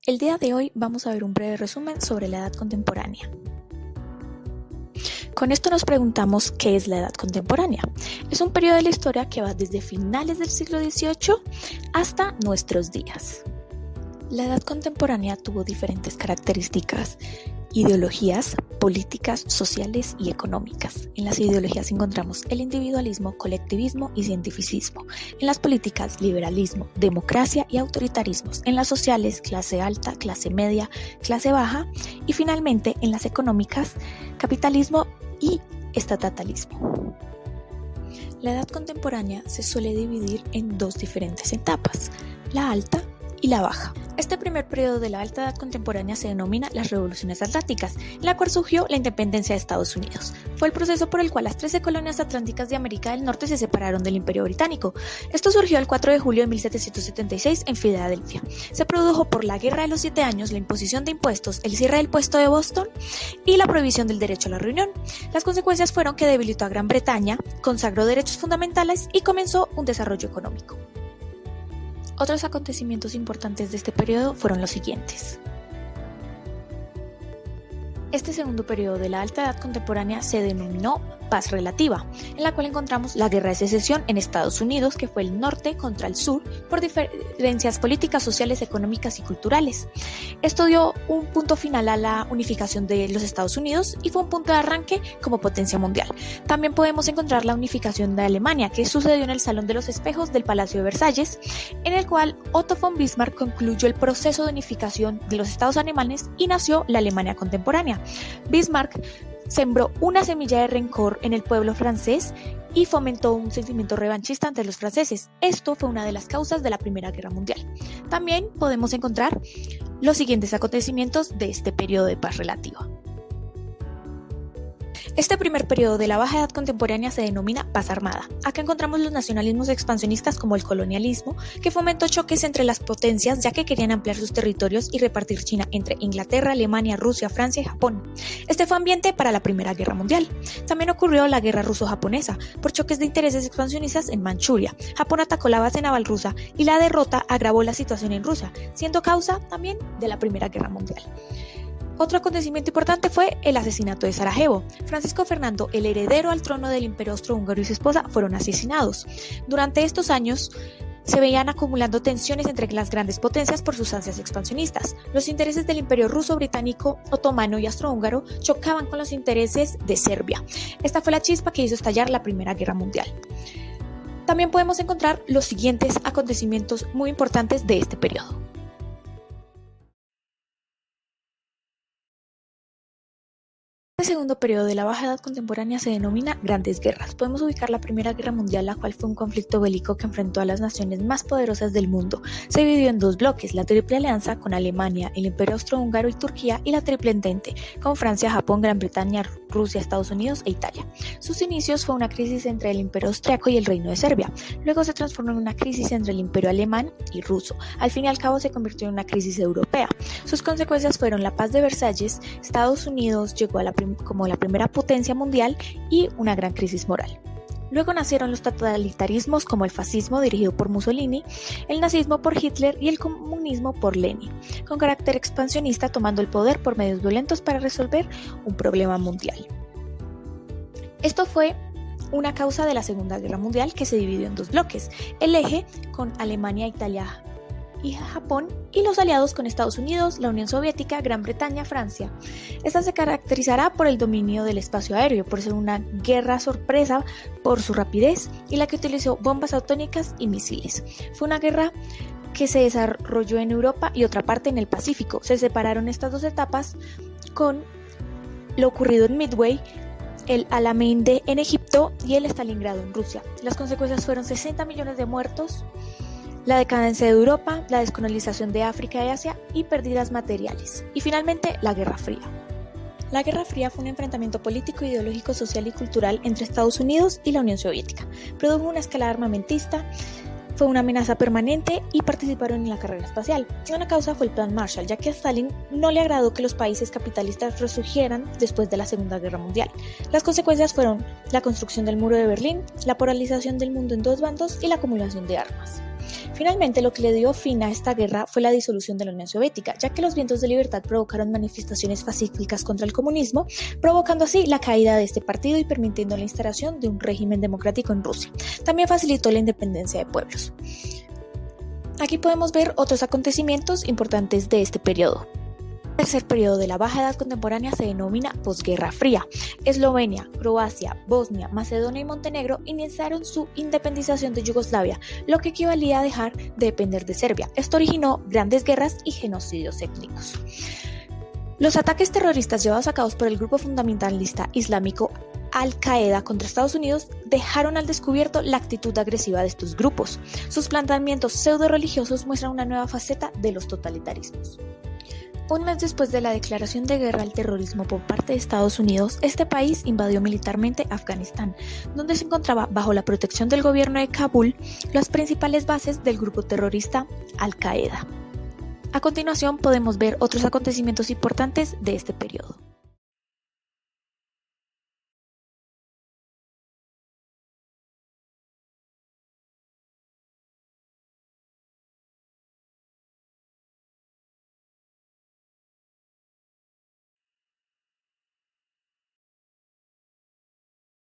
El día de hoy vamos a ver un breve resumen sobre la edad contemporánea. Con esto nos preguntamos ¿qué es la edad contemporánea? Es un periodo de la historia que va desde finales del siglo XVIII hasta nuestros días. La edad contemporánea tuvo diferentes características, ideologías, políticas, sociales y económicas. En las ideologías encontramos el individualismo, colectivismo y cientificismo. En las políticas, liberalismo, democracia y autoritarismos. En las sociales, clase alta, clase media, clase baja. Y finalmente, en las económicas, capitalismo y estatalismo. La edad contemporánea se suele dividir en dos diferentes etapas, la alta y la baja. Este primer periodo de la alta edad contemporánea se denomina las revoluciones atlánticas, en la cual surgió la independencia de Estados Unidos. Fue el proceso por el cual las 13 colonias atlánticas de América del Norte se separaron del Imperio Británico. Esto surgió el 4 de julio de 1776 en Filadelfia. Se produjo por la Guerra de los 7 Años, la imposición de impuestos, el cierre del puerto de Boston y la prohibición del derecho a la reunión. Las consecuencias fueron que debilitó a Gran Bretaña, consagró derechos fundamentales y comenzó un desarrollo económico. Otros acontecimientos importantes de este periodo fueron los siguientes. Este segundo periodo de la alta edad contemporánea se denominó paz relativa, en la cual encontramos la guerra de secesión en Estados Unidos, que fue el norte contra el sur, por diferencias políticas, sociales, económicas y culturales. Esto dio un punto final a la unificación de los Estados Unidos y fue un punto de arranque como potencia mundial. También podemos encontrar la unificación de Alemania, que sucedió en el Salón de los Espejos del Palacio de Versalles, en el cual Otto von Bismarck concluyó el proceso de unificación de los estados alemanes y nació la Alemania contemporánea. Bismarck sembró una semilla de rencor en el pueblo francés y fomentó un sentimiento revanchista ante los franceses. Esto fue una de las causas de la Primera Guerra Mundial. También podemos encontrar los siguientes acontecimientos de este periodo de paz relativa. Este primer periodo de la baja edad contemporánea se denomina paz armada. Acá encontramos los nacionalismos expansionistas como el colonialismo, que fomentó choques entre las potencias ya que querían ampliar sus territorios y repartir China entre Inglaterra, Alemania, Rusia, Francia y Japón. Este fue ambiente para la Primera Guerra Mundial. También ocurrió la guerra ruso-japonesa por choques de intereses expansionistas en Manchuria. Japón atacó la base naval rusa y la derrota agravó la situación en Rusia, siendo causa también de la Primera Guerra Mundial. Otro acontecimiento importante fue el asesinato de Sarajevo. Francisco Fernando, el heredero al trono del Imperio Austrohúngaro y su esposa, fueron asesinados. Durante estos años se veían acumulando tensiones entre las grandes potencias por sus ansias expansionistas. Los intereses del Imperio ruso, británico, otomano y austrohúngaro chocaban con los intereses de Serbia. Esta fue la chispa que hizo estallar la Primera Guerra Mundial. También podemos encontrar los siguientes acontecimientos muy importantes de este periodo. Este segundo periodo de la baja edad contemporánea se denomina Grandes Guerras. Podemos ubicar la Primera Guerra Mundial, la cual fue un conflicto bélico que enfrentó a las naciones más poderosas del mundo. Se dividió en dos bloques, la Triple Alianza con Alemania, el Imperio Austrohúngaro y Turquía, y la Triple Entente con Francia, Japón, Gran Bretaña, Rusia, Estados Unidos e Italia. Sus inicios fue una crisis entre el Imperio Austriaco y el Reino de Serbia. Luego se transformó en una crisis entre el Imperio Alemán y ruso. Al fin y al cabo se convirtió en una crisis europea. Sus consecuencias fueron la Paz de Versalles, Estados Unidos llegó a como la primera potencia mundial y una gran crisis moral. Luego nacieron los totalitarismos como el fascismo dirigido por Mussolini, el nazismo por Hitler y el comunismo por Lenin, con carácter expansionista tomando el poder por medios violentos para resolver un problema mundial. Esto fue una causa de la Segunda Guerra Mundial que se dividió en dos bloques, el eje con Alemania, Italia y Japón y los aliados con Estados Unidos, la Unión Soviética, Gran Bretaña, Francia. Esta se caracterizará por el dominio del espacio aéreo, por ser una guerra sorpresa por su rapidez y la que utilizó bombas atómicas y misiles. Fue una guerra que se desarrolló en Europa y otra parte en el Pacífico. Se separaron estas dos etapas con lo ocurrido en Midway, el Alamein en Egipto y el Stalingrado en Rusia. Las consecuencias fueron 60 millones de muertos, la decadencia de Europa, la descolonización de África y Asia y pérdidas materiales. Y finalmente, la Guerra Fría. La Guerra Fría fue un enfrentamiento político, ideológico, social y cultural entre Estados Unidos y la Unión Soviética. Produjo una escalada armamentista, fue una amenaza permanente y participaron en la carrera espacial. Una causa fue el Plan Marshall, ya que a Stalin no le agradó que los países capitalistas resurgieran después de la Segunda Guerra Mundial. Las consecuencias fueron la construcción del muro de Berlín, la polarización del mundo en dos bandos y la acumulación de armas. Finalmente, lo que le dio fin a esta guerra fue la disolución de la Unión Soviética, ya que los vientos de libertad provocaron manifestaciones pacíficas contra el comunismo, provocando así la caída de este partido y permitiendo la instalación de un régimen democrático en Rusia. También facilitó la independencia de pueblos. Aquí podemos ver otros acontecimientos importantes de este periodo. El tercer periodo de la Baja Edad Contemporánea se denomina Posguerra Fría. Eslovenia, Croacia, Bosnia, Macedonia y Montenegro iniciaron su independización de Yugoslavia, lo que equivalía a dejar de depender de Serbia. Esto originó grandes guerras y genocidios étnicos. Los ataques terroristas llevados a cabo por el grupo fundamentalista islámico Al-Qaeda contra Estados Unidos dejaron al descubierto la actitud agresiva de estos grupos. Sus planteamientos pseudo-religiosos muestran una nueva faceta de los totalitarismos. Un mes después de la declaración de guerra al terrorismo por parte de Estados Unidos, este país invadió militarmente Afganistán, donde se encontraba bajo la protección del gobierno de Kabul las principales bases del grupo terrorista Al-Qaeda. A continuación podemos ver otros acontecimientos importantes de este periodo.